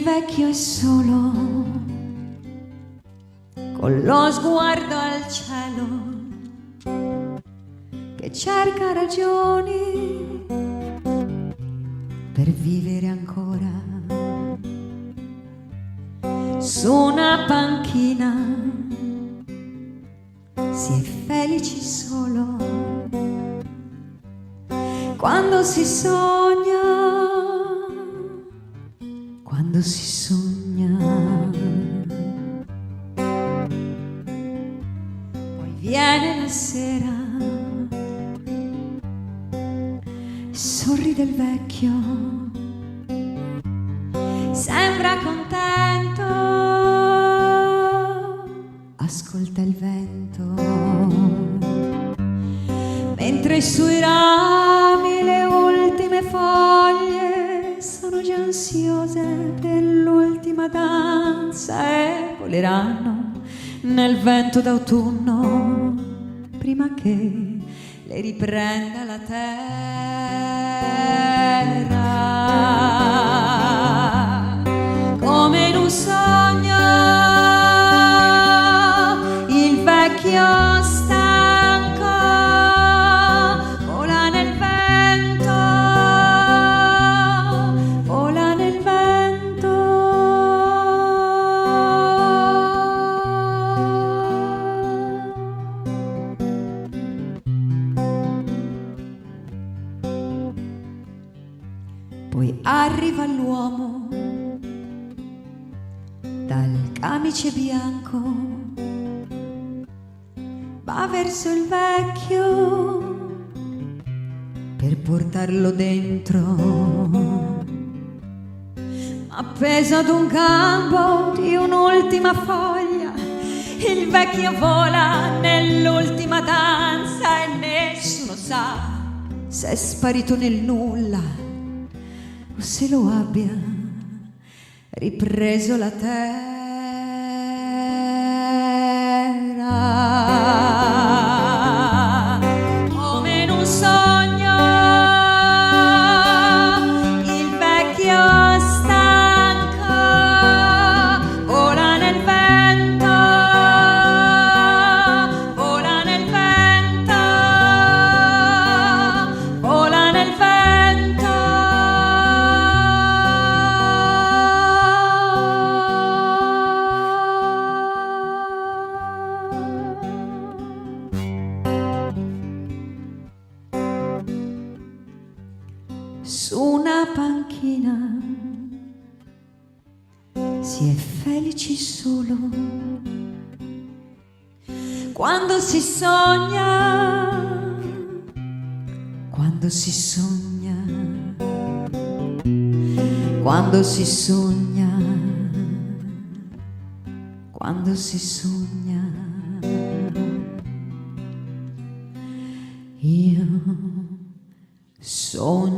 vecchio è solo, con lo sguardo al cielo, che cerca ragioni per vivere ancora. Su una panchina si è felici solo quando si sogna, quando si sogna. Poi viene la sera, sorride il vecchio, sembra contento, ascolta il vento, mentre sui rami le ultime foglie sono già ansiose per l'ultima danza e voleranno nel vento d'autunno prima che le riprenda la terra. Come in un sogno il vecchio stanco vola nel vento, vola nel vento. Poi arriva l'uomo dal camice bianco, va verso il vecchio per portarlo dentro, appeso ad un gambo di un'ultima foglia. Il vecchio vola nell'ultima danza e nessuno sa se è sparito nel nulla o se lo abbia ripreso la terra. Come in un sogno il vecchio stanco vola nel vento, vola nel vento, vola nel vento. Su una panchina si è felici solo quando si sogna, quando si sogna, quando si sogna, quando si sogna. Io sogno